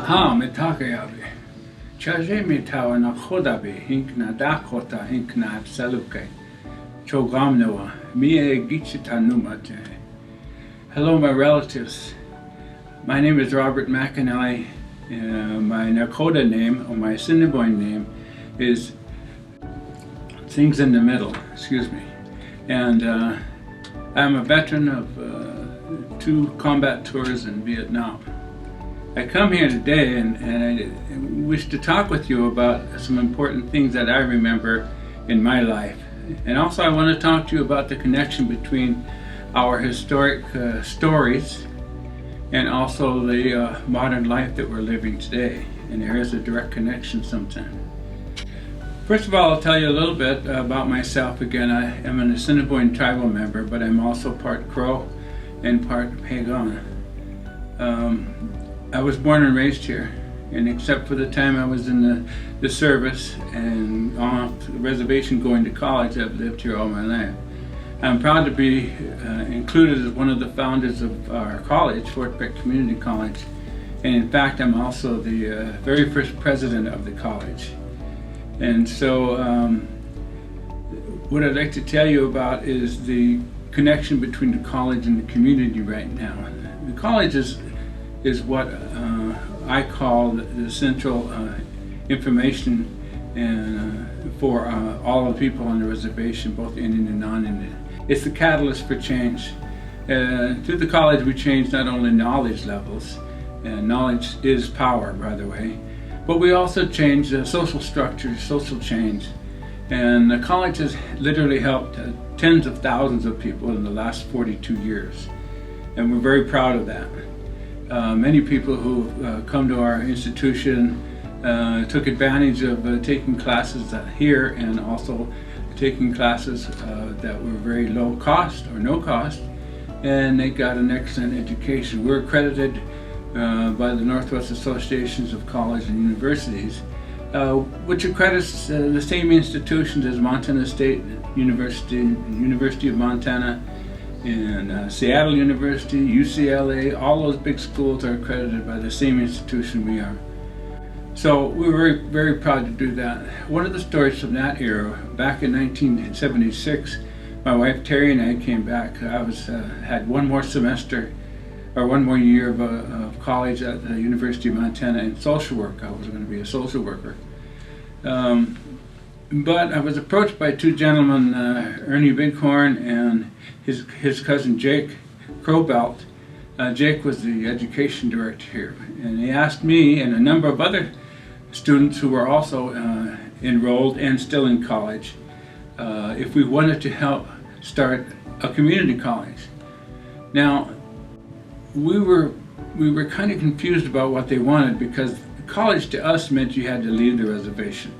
Ha metakayabe. Chaje metawa na khodabe hink na dakota hink na saluke. Chogamnewa. Mie gichita numate. Hello, my relatives. My name is Robert McAnally. My Nakota name, or my Assiniboine name, is Things in the Middle, excuse me. And I'm a veteran of 2 combat tours in Vietnam. I come here today and I wish to talk with you about some important things that I remember in my life. And also I want to talk to you about the connection between our historic stories and also the modern life that we're living today. And there is a direct connection sometimes. First of all, I'll tell you a little bit about myself. Again, I am an Assiniboine tribal member, but I'm also part Crow and part Pagan. I was born and raised here, and except for the time I was in the service and on the reservation going to college, I've lived here all my life. I'm proud to be included as one of the founders of our college, Fort Pitt Community College, and in fact I'm also the very first president of the college. And so what I'd like to tell you about is the connection between the college and the community right now. The college is what I call the central information for all the people on the reservation, both Indian and non-Indian. It's the catalyst for change. Through the college we change not only knowledge levels, and knowledge is power, by the way, but we also change social structures, social change. And the college has literally helped tens of thousands of people in the last 42 years. And we're very proud of that. Many people who come to our institution took advantage of taking classes here and also taking classes that were very low cost or no cost, and they got an excellent education. We're accredited by the Northwest Associations of Colleges and Universities, which accredits the same institutions as Montana State University, University of Montana, and Seattle University, UCLA. All those big schools are accredited by the same institution we are. So we were very, very proud to do that. One of the stories from that era, back in 1976, my wife Terry and I came back. I had one more semester or one more year of college at the University of Montana in social work. I was going to be a social worker. But I was approached by 2 gentlemen, Ernie Bighorn and his cousin Jake Crowbelt. Jake was the education director here, and he asked me and a number of other students who were also enrolled and still in college if we wanted to help start a community college. Now, we were kind of confused about what they wanted, because college to us meant you had to leave the reservation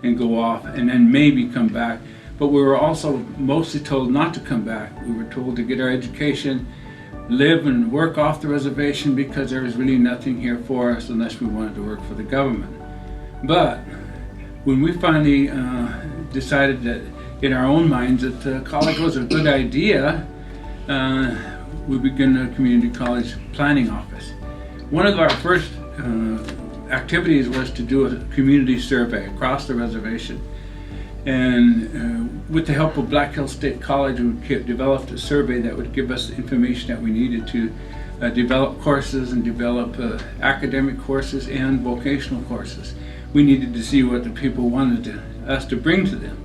and go off and then maybe come back. But we were also mostly told not to come back. We were told to get our education, live and work off the reservation, because there was really nothing here for us unless we wanted to work for the government. But when we finally decided that in our own minds that college was a good idea, we began a community college planning office. One of our first activities was to do a community survey across the reservation. And with the help of Black Hills State College, we developed a survey that would give us the information that we needed to develop courses and develop academic courses and vocational courses. We needed to see what the people wanted us to bring to them.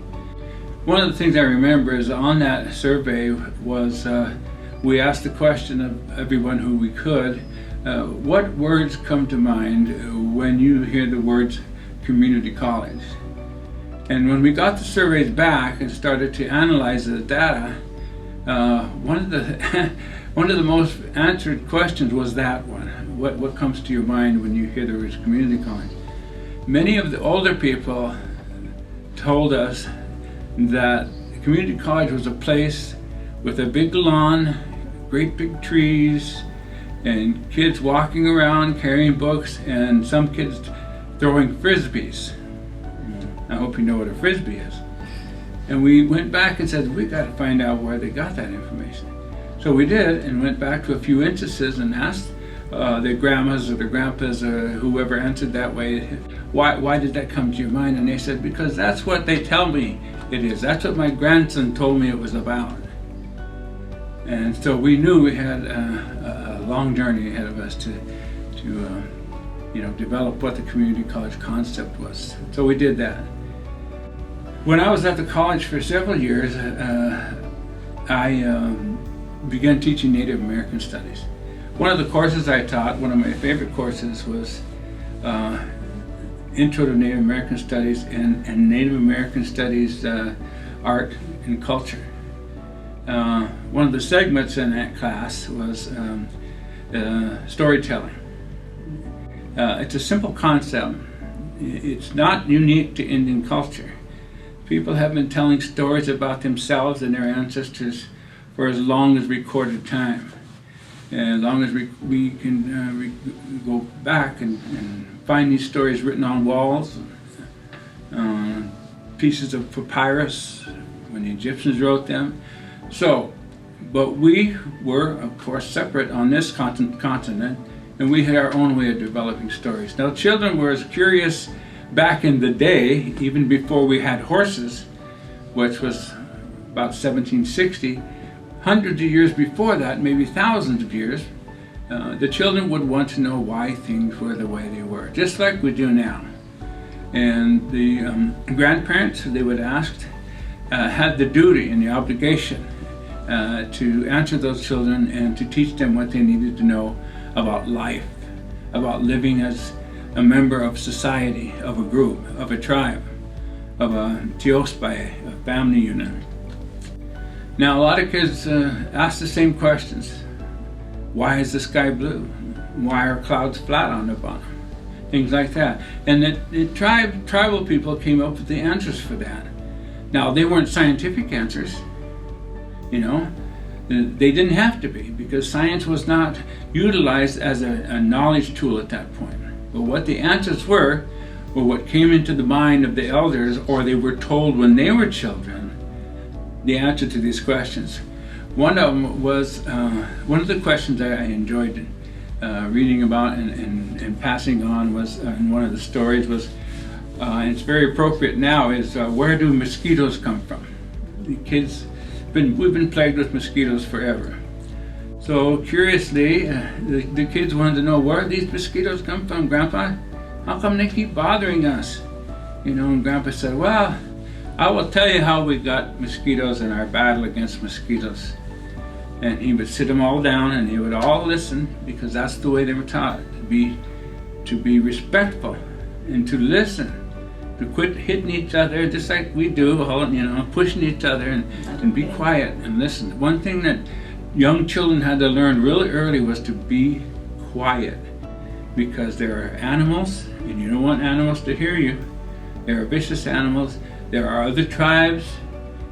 One of the things I remember is on that survey was we asked the question of everyone who we could, what words come to mind when you hear the words community college? And when we got the surveys back and started to analyze the data, one of the most answered questions was that one. What comes to your mind when you hear the words community college? Many of the older people told us that community college was a place with a big lawn, great big trees, and kids walking around carrying books, and some kids throwing frisbees. I hope you know what a frisbee is. And we went back and said, we got to find out where they got that information. So we did, and went back to a few instances and asked their grandmas or their grandpas or whoever answered that way, why did that come to your mind? And they said, because that's what they tell me it is. That's what my grandson told me it was about. And so we knew we had a long journey ahead of us to develop what the community college concept was. So we did that. When I was at the college for several years, I began teaching Native American Studies. One of the courses I taught, one of my favorite courses, was Intro to Native American Studies and Native American Studies Art and Culture. One of the segments in that class was storytelling. It's a simple concept. It's not unique to Indian culture. People have been telling stories about themselves and their ancestors for as long as recorded time. As long as we can go back and find these stories written on walls, pieces of papyrus when the Egyptians wrote them. But we were, of course, separate on this continent, and we had our own way of developing stories. Now, children were as curious back in the day, even before we had horses, which was about 1760, hundreds of years before that, maybe thousands of years, the children would want to know why things were the way they were, just like we do now. And the grandparents, they would ask, had the duty and the obligation to answer those children and to teach them what they needed to know about life, about living as a member of society, of a group, of a tribe, of a tiospai, a family unit. Now, a lot of kids ask the same questions. Why is the sky blue? Why are clouds flat on the bottom? Things like that. And the tribal people came up with the answers for that. Now, they weren't scientific answers, They didn't have to be, because science was not utilized as a knowledge tool at that point. But what the answers were what came into the mind of the elders, or they were told when they were children, the answer to these questions. One of them was, one of the questions that I enjoyed reading about and passing on was, in one of the stories was, and it's very appropriate now, is where do mosquitoes come from? The kids, we've been plagued with mosquitoes forever. So curiously, the kids wanted to know, where these mosquitoes come from, Grandpa? How come they keep bothering us? And Grandpa said, well, I will tell you how we got mosquitoes in our battle against mosquitoes. And he would sit them all down and they would all listen, because that's the way they were taught, to be respectful and to listen, to quit hitting each other just like we do, pushing each other and be quiet and listen. One thing that young children had to learn really early was to be quiet, because there are animals and you don't want animals to hear you. There are vicious animals. There are other tribes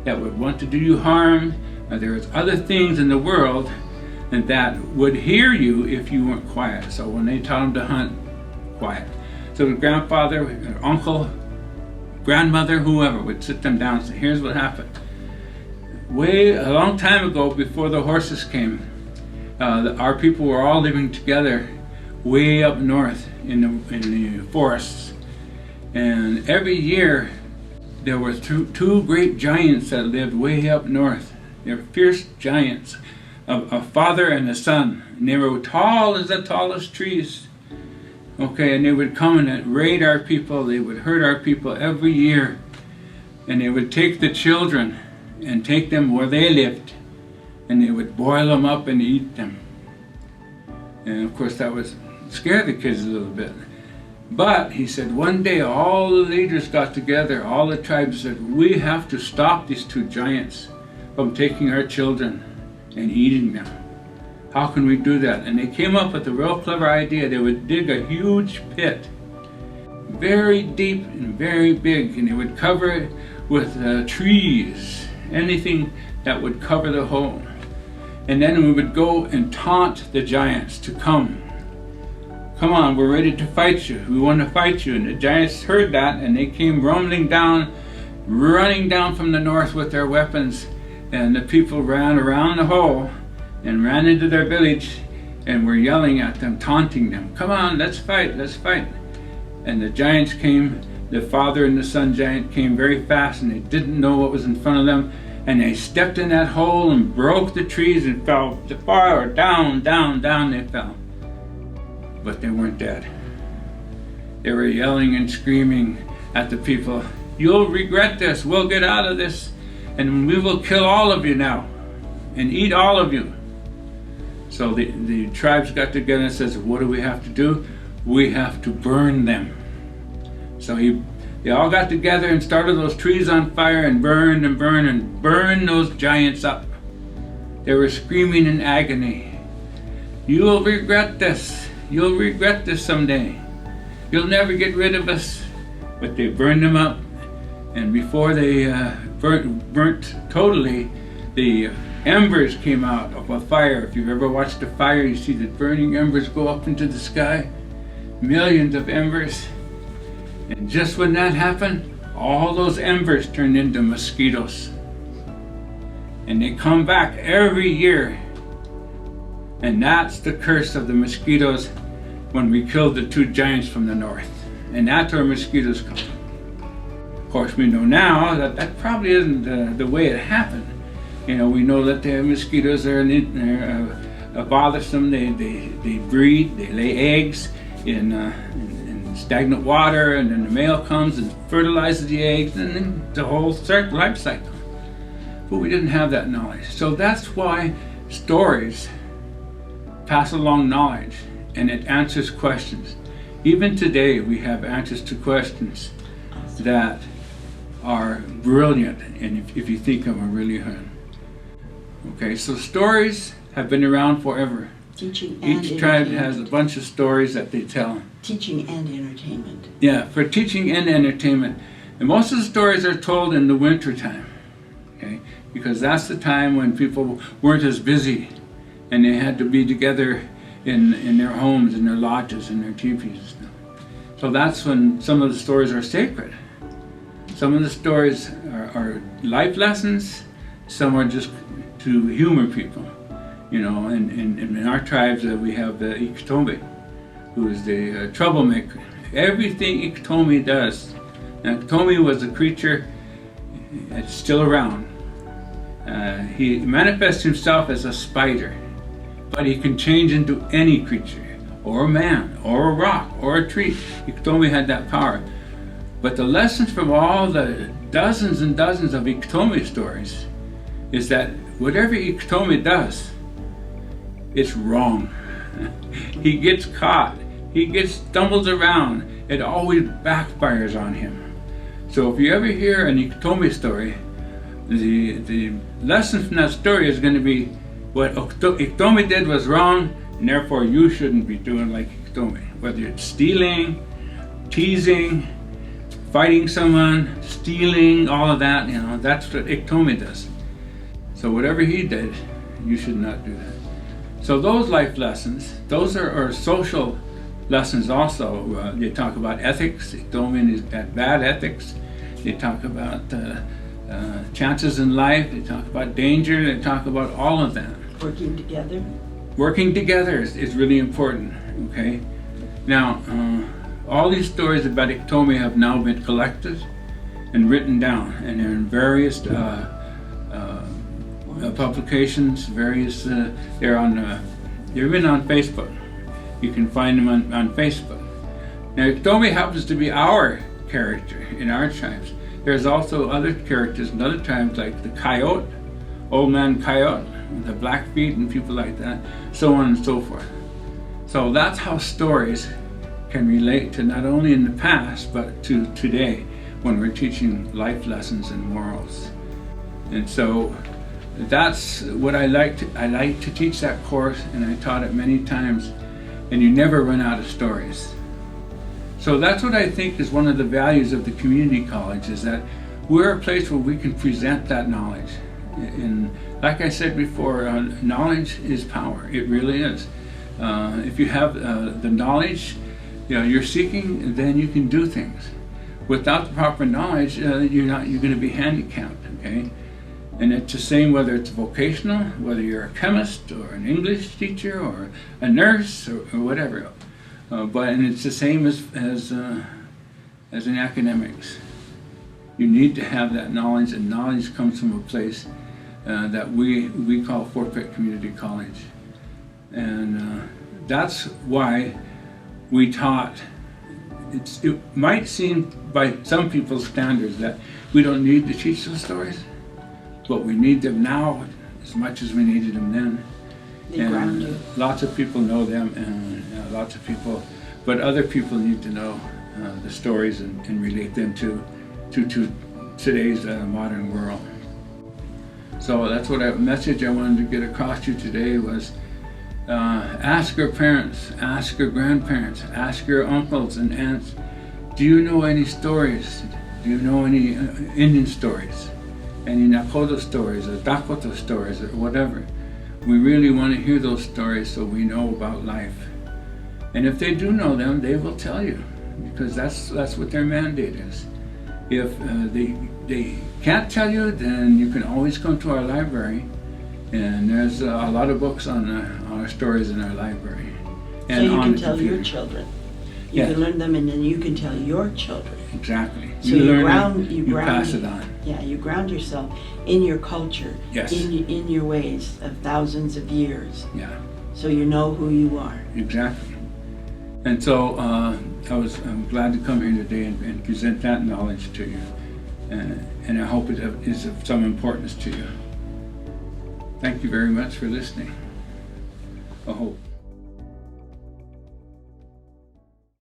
that would want to do you harm. There's other things in the world that would hear you if you weren't quiet. So when they taught them to hunt, quiet. So the grandfather, uncle, grandmother, whoever would sit them down and say, here's what happened. A long time ago, before the horses came, our people were all living together way up north in the forests. And every year there were two great giants that lived way up north. They were fierce giants, a father and a son. And they were tall as the tallest trees. Okay, and they would come and raid our people. They would hurt our people every year. And they would take the children and take them where they lived. And they would boil them up and eat them. And of course that would scare the kids a little bit. But he said one day all the leaders got together, all the tribes said, we have to stop these two giants from taking our children and eating them. How can we do that? And they came up with a real clever idea. They would dig a huge pit, very deep and very big, and they would cover it with trees, anything that would cover the hole. And then we would go and taunt the giants to come. Come on, we're ready to fight you. We want to fight you. And the giants heard that, and they came rumbling down, running down from the north with their weapons. And the people ran around the hole and ran into their village and were yelling at them, taunting them. Come on, let's fight, let's fight. And the giants came, the father and the son giant came very fast, and they didn't know what was in front of them. And they stepped in that hole and broke the trees and fell far down, down, down they fell. But they weren't dead. They were yelling and screaming at the people, you'll regret this, we'll get out of this, and we will kill all of you now, and eat all of you. So the tribes got together and says, what do we have to do? We have to burn them. So they all got together and started those trees on fire and burned and burned and burned those giants up. They were screaming in agony, you'll regret this, you'll regret this someday. You'll never get rid of us. But they burned them up, and before they burnt totally, the embers came out of a fire. If you've ever watched a fire, you see the burning embers go up into the sky, millions of embers. And just when that happened, all those embers turned into mosquitoes. And they come back every year. And that's the curse of the mosquitoes when we killed the two giants from the north. And that's where mosquitoes come from. Of course, we know now that that probably isn't the way it happened. You know, we know that the mosquitoes are bothersome. They breed, they lay eggs in stagnant water, and then the male comes and fertilizes the eggs, and then the whole life cycle. But we didn't have that knowledge. So that's why stories pass along knowledge, and it answers questions. Even today, we have answers to questions that are brilliant, and if you think of them, really good. Okay, so stories have been around forever. Teaching and Each tribe has a bunch of stories that they tell. Teaching and entertainment. Yeah, for teaching and entertainment. And most of the stories are told in the winter time, okay? Because that's the time when people weren't as busy, and they had to be together in their homes, in their lodges, in their teepees and stuff. So that's when some of the stories are sacred. Some of the stories are life lessons, some are just to humor people. You know, and in our tribes we have the Iktomi, who is the troublemaker. Everything Iktomi does. Now, Iktomi was a creature that's still around. He manifests himself as a spider, but he can change into any creature, or a man, or a rock, or a tree. Iktomi had that power. But the lessons from all the dozens and dozens of Iktomi stories is that whatever Iktomi does, it's wrong. He gets caught. He stumbles around. It always backfires on him. So if you ever hear an Iktomi story, the lesson from that story is going to be what Iktomi did was wrong, and therefore you shouldn't be doing like Iktomi. Whether it's stealing, teasing, fighting someone, stealing, all of that, you know, that's what Iktomi does. So whatever he did, you should not do that. So those life lessons, those are social lessons also. They talk about ethics. Iktomi is bad ethics. They talk about chances in life. They talk about danger. They talk about all of that. Working together. Working together is really important, okay? Now, all these stories about Iktomi have now been collected and written down, and they're in various publications, various, they're even on Facebook. You can find them on Facebook. Now, Iktomi happens to be our character in our tribes. There's also other characters in other tribes, like the coyote, Old Man Coyote, the Blackfeet, and people like that, so on and so forth. So that's how stories can relate to not only in the past, but to today, when we're teaching life lessons and morals. And so that's what I like to teach that course, and I taught it many times, and you never run out of stories. So that's what I think is one of the values of the community college, is that we're a place where we can present that knowledge. And like I said before, knowledge is power. It really is. If you have the knowledge, you know, you're seeking, then you can do things. Without the proper knowledge, you're going to be handicapped. Okay. And it's the same whether it's vocational, whether you're a chemist or an English teacher or a nurse or whatever. And it's the same as in academics. You need to have that knowledge, and knowledge comes from a place that we call Fort Pitt Community College. And that's why we taught. It might seem by some people's standards that we don't need to teach those stories, but we need them now as much as we needed them then. They ground you. Lots of people know them, and but other people need to know the stories and relate them to today's modern world. So that's what a message I wanted to get across to you today was, ask your parents, ask your grandparents, ask your uncles and aunts, do you know any stories? Do you know any Indian stories? Any Nakota stories or Dakota stories or whatever? We really want to hear those stories so we know about life. And if they do know them, they will tell you, because that's what their mandate is. If they can't tell you, then you can always come to our library, and there's a lot of books on our stories in our library. So you can tell your children. You Yeah. can learn them, and then you can tell your children. Exactly. So you learn ground- it, you you ground pass it. it on. Yeah, you ground yourself in your culture, Yes. in your ways of thousands of years, Yeah, so you know who you are. exactly. And so I'm glad to come here today and present that knowledge to you. And I hope it is of some importance to you. Thank you very much for listening. I hope.